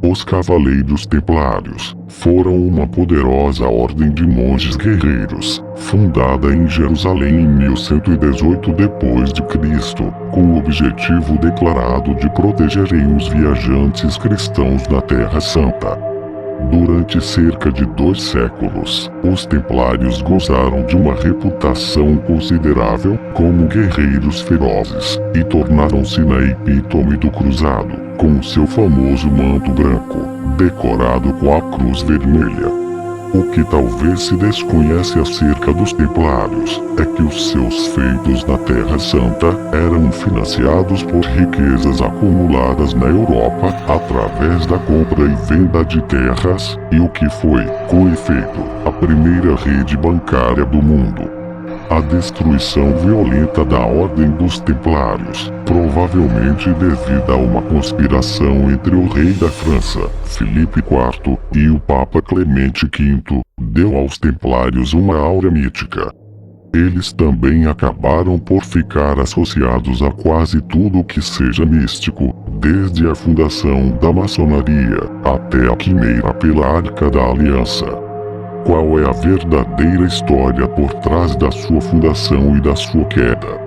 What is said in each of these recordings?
Os Cavaleiros Templários foram uma poderosa ordem de monges guerreiros, fundada em Jerusalém em 1118 d.C., com o objetivo declarado de protegerem os viajantes cristãos na Terra Santa. Durante cerca de 2 séculos, os Templários gozaram de uma reputação considerável como guerreiros ferozes, e tornaram-se na epítome do cruzado, com seu famoso manto branco, decorado com a cruz vermelha. O que talvez se desconhece acerca dos Templários é que os seus feitos na Terra Santa eram financiados por riquezas acumuladas na Europa através da compra e venda de terras, e o que foi, com efeito, a primeira rede bancária do mundo. A destruição violenta da Ordem dos Templários, provavelmente devido a uma conspiração entre o rei da França, Filipe IV, e o Papa Clemente V, deu aos Templários uma aura mítica. Eles também acabaram por ficar associados a quase tudo que seja místico, desde a fundação da maçonaria até a quimeira pela Arca da Aliança. Qual é a verdadeira história por trás da sua fundação e da sua queda?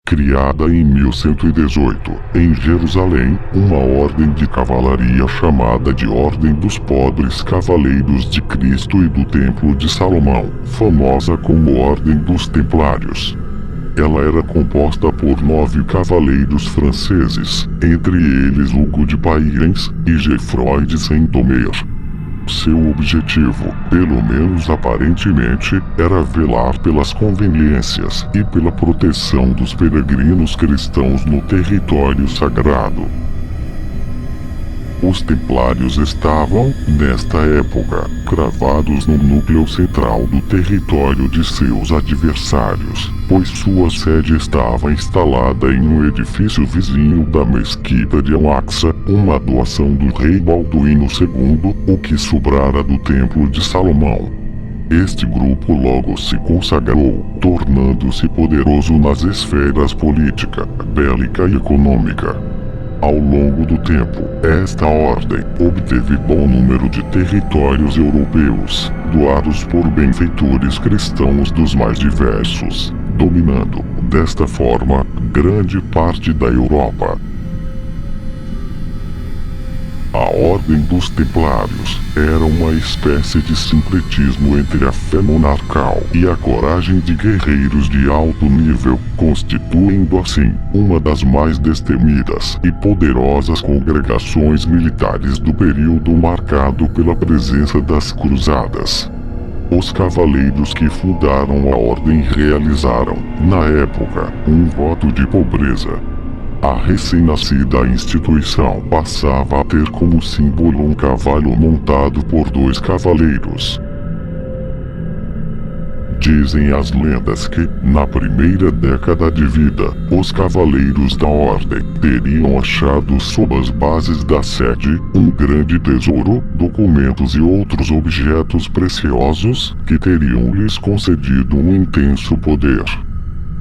Criada em 1118, em Jerusalém, uma ordem de cavalaria chamada de Ordem dos Pobres Cavaleiros de Cristo e do Templo de Salomão, famosa como Ordem dos Templários. Ela era composta por 9 cavaleiros franceses, entre eles Hugo de Payens e Geoffroy de Saint-Omer. Seu objetivo, pelo menos aparentemente, era velar pelas conveniências e pela proteção dos peregrinos cristãos no território sagrado. Os Templários estavam, nesta época, cravados no núcleo central do território de seus adversários, pois sua sede estava instalada em um edifício vizinho da Mesquita de Al-Aqsa, uma doação do rei Balduíno II, o que sobrara do Templo de Salomão. Este grupo logo se consagrou, tornando-se poderoso nas esferas política, bélica e econômica. Ao longo do tempo, esta ordem obteve bom número de territórios europeus, doados por benfeitores cristãos dos mais diversos, dominando, desta forma, grande parte da Europa. A Ordem dos Templários era uma espécie de sincretismo entre a fé monarcal e a coragem de guerreiros de alto nível, constituindo assim uma das mais destemidas e poderosas congregações militares do período marcado pela presença das cruzadas. Os cavaleiros que fundaram a ordem realizaram, na época, um voto de pobreza. A recém-nascida instituição passava a ter como símbolo um cavalo montado por 2 cavaleiros. Dizem as lendas que, na primeira década de vida, os cavaleiros da ordem teriam achado sob as bases da sede um grande tesouro, documentos e outros objetos preciosos que teriam lhes concedido um intenso poder.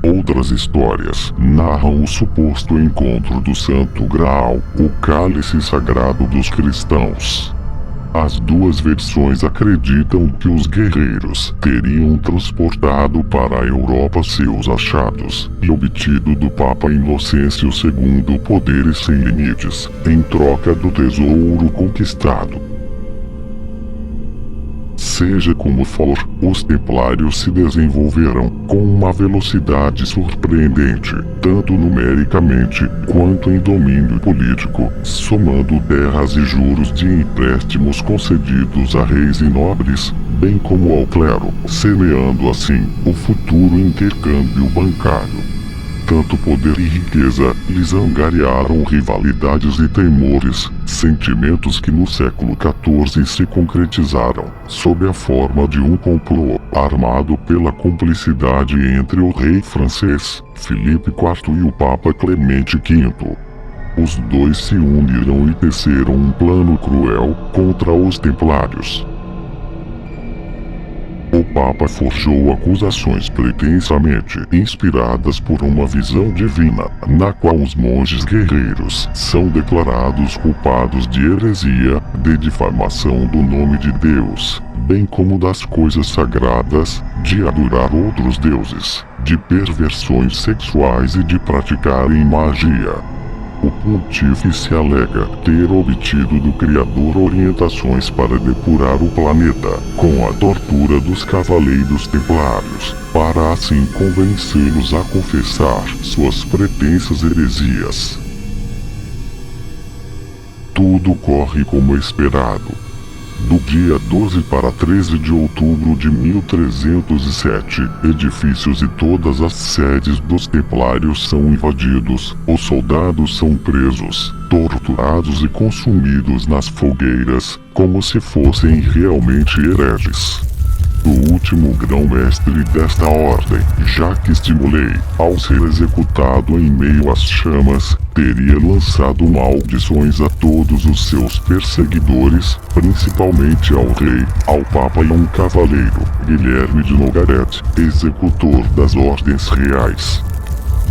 Outras histórias narram o suposto encontro do Santo Graal, o cálice sagrado dos cristãos. As 2 versões acreditam que os guerreiros teriam transportado para a Europa seus achados e obtido do Papa Inocêncio II poderes sem limites, em troca do tesouro conquistado. Seja como for, os Templários se desenvolveram com uma velocidade surpreendente, tanto numericamente quanto em domínio político, somando terras e juros de empréstimos concedidos a reis e nobres, bem como ao clero, semeando assim o futuro intercâmbio bancário. Tanto poder e riqueza lhes angariaram rivalidades e temores, sentimentos que no século XIV se concretizaram, sob a forma de um complô, armado pela cumplicidade entre o rei francês, Filipe IV e o Papa Clemente V. Os dois se uniram e teceram um plano cruel contra os Templários. O Papa forjou acusações pretensamente inspiradas por uma visão divina, na qual os monges guerreiros são declarados culpados de heresia, de difamação do nome de Deus, bem como das coisas sagradas, de adorar outros deuses, de perversões sexuais e de praticarem magia. O pontífice alega ter obtido do Criador orientações para depurar o planeta com a tortura dos Cavaleiros Templários, para assim convencê-los a confessar suas pretensas heresias. Tudo corre como esperado. Do dia 12 para 13 de outubro de 1307, edifícios e todas as sedes dos Templários são invadidos, os soldados são presos, torturados e consumidos nas fogueiras, como se fossem realmente hereges. O último grão-mestre desta ordem, Jacques de Molay, ao ser executado em meio às chamas, teria lançado maldições a todos os seus perseguidores, principalmente ao rei, ao papa e a um cavaleiro, Guilherme de Nogaret, executor das ordens reais.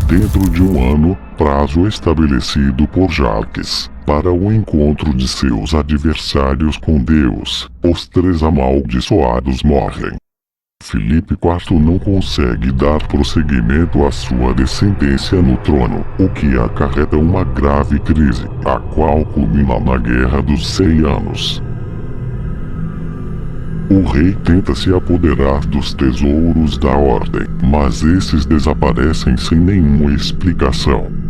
Dentro de um ano, prazo estabelecido por Jacques, para o encontro de seus adversários com Deus, os três amaldiçoados morrem. Filipe IV não consegue dar prosseguimento à sua descendência no trono, o que acarreta uma grave crise, a qual culmina na Guerra dos 100 Anos. O rei tenta se apoderar dos tesouros da ordem, mas esses desaparecem sem nenhuma explicação.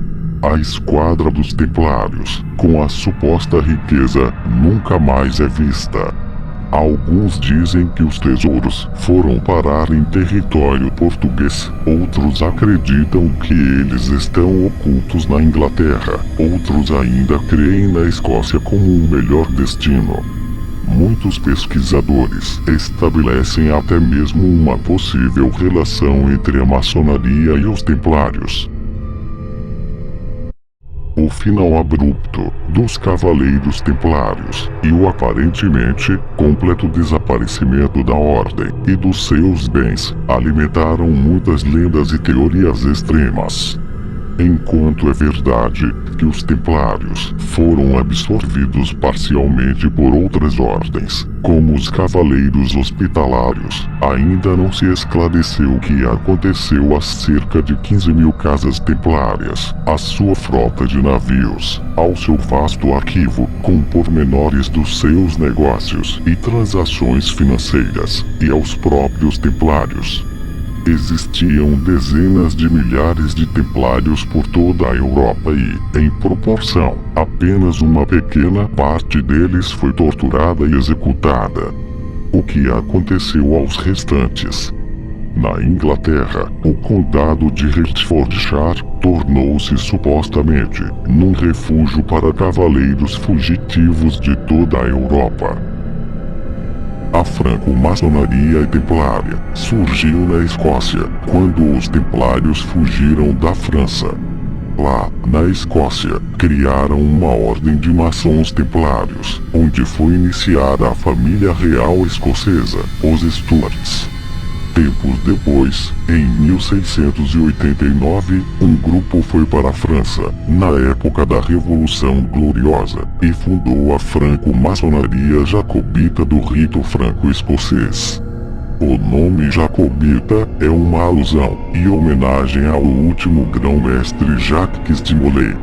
A esquadra dos Templários, com a suposta riqueza, nunca mais é vista. Alguns dizem que os tesouros foram parar em território português, outros acreditam que eles estão ocultos na Inglaterra, outros ainda creem na Escócia como um melhor destino. Muitos pesquisadores estabelecem até mesmo uma possível relação entre a maçonaria e os Templários. O final abrupto dos Cavaleiros Templários e o aparentemente completo desaparecimento da ordem e dos seus bens alimentaram muitas lendas e teorias extremas. Enquanto é verdade que os Templários foram absorvidos parcialmente por outras ordens, como os Cavaleiros Hospitalários, ainda não se esclareceu o que aconteceu às cerca de 15 mil casas templárias, à sua frota de navios, ao seu vasto arquivo com pormenores dos seus negócios e transações financeiras, e aos próprios Templários. Existiam dezenas de milhares de templários por toda a Europa e, em proporção, apenas uma pequena parte deles foi torturada e executada. O que aconteceu aos restantes? Na Inglaterra, o condado de Hertfordshire tornou-se supostamente num refúgio para cavaleiros fugitivos de toda a Europa. A franco-maçonaria templária surgiu na Escócia, quando os templários fugiram da França. Lá, na Escócia, criaram uma ordem de maçons templários, onde foi iniciada a família real escocesa, os Stuarts. Tempos depois, em 1689, um grupo foi para a França, na época da Revolução Gloriosa, e fundou a franco-maçonaria jacobita do rito franco-escocês. O nome jacobita é uma alusão e homenagem ao último grão-mestre Jacques de Molay.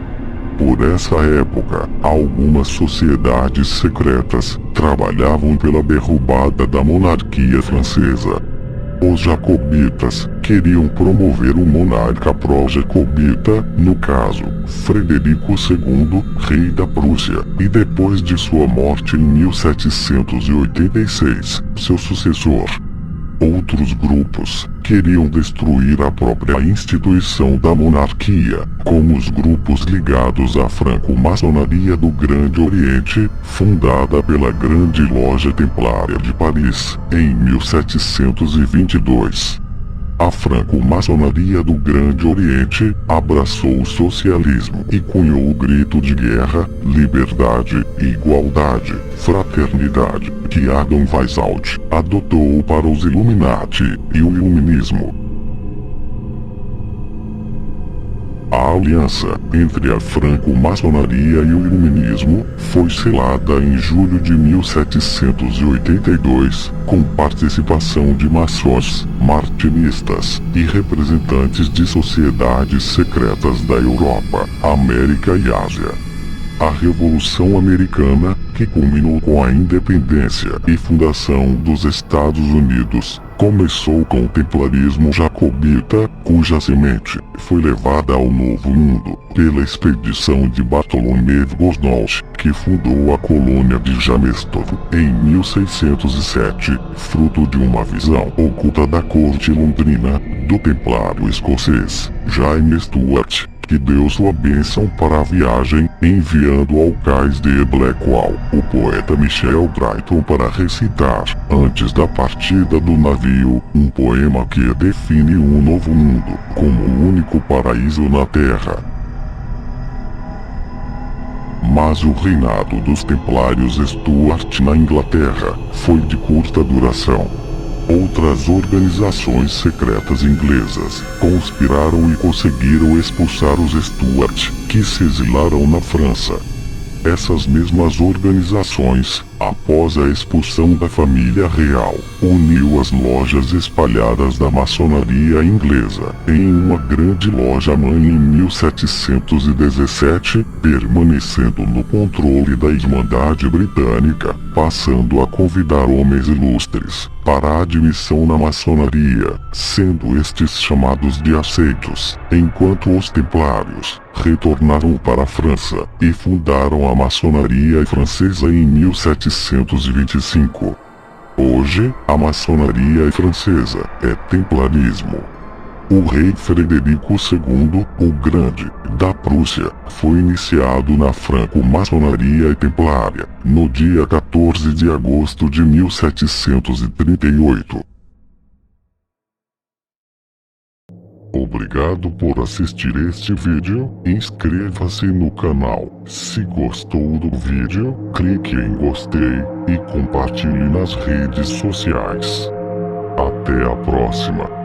Por essa época, algumas sociedades secretas trabalhavam pela derrubada da monarquia francesa. Os jacobitas queriam promover o monarca pró-jacobita, no caso, Frederico II, rei da Prússia, e depois de sua morte em 1786, seu sucessor. Outros grupos queriam destruir a própria instituição da monarquia, como os grupos ligados à franco-maçonaria do Grande Oriente, fundada pela Grande Loja Templária de Paris, em 1722. A franco-maçonaria do Grande Oriente abraçou o socialismo e cunhou o grito de guerra, liberdade, igualdade, fraternidade, que Adam Weishaupt adotou para os Illuminati e o Iluminismo. A aliança entre a franco-maçonaria e o iluminismo foi selada em julho de 1782, com participação de maçons, martinistas e representantes de sociedades secretas da Europa, América e Ásia. A Revolução Americana, que culminou com a independência e fundação dos Estados Unidos, começou com o templarismo jacobita, cuja semente foi levada ao Novo Mundo pela expedição de Bartholomew Gosnold, que fundou a colônia de Jamestown em 1607, fruto de uma visão oculta da corte londrina do templário escocês James Stuart, que deu sua bênção para a viagem, enviando ao cais de Blackwall o poeta Michel Drayton para recitar, antes da partida do navio, um poema que define um novo mundo como o único paraíso na Terra. Mas o reinado dos Templários Stuart na Inglaterra foi de curta duração. Outras organizações secretas inglesas conspiraram e conseguiram expulsar os Stuart, que se exilaram na França. Essas mesmas organizações, após a expulsão da família real, uniu as lojas espalhadas da maçonaria inglesa em uma grande loja-mãe em 1717, permanecendo no controle da Irmandade Britânica, passando a convidar homens ilustres para a admissão na maçonaria, sendo estes chamados de aceitos, enquanto os templários retornaram para a França e fundaram a maçonaria francesa em 1725. Hoje, a maçonaria francesa é templarismo. O rei Frederico II, o Grande, da Prússia, foi iniciado na franco-maçonaria templária, no dia 14 de agosto de 1738. Obrigado por assistir este vídeo, inscreva-se no canal. Se gostou do vídeo, clique em gostei e compartilhe nas redes sociais. Até a próxima.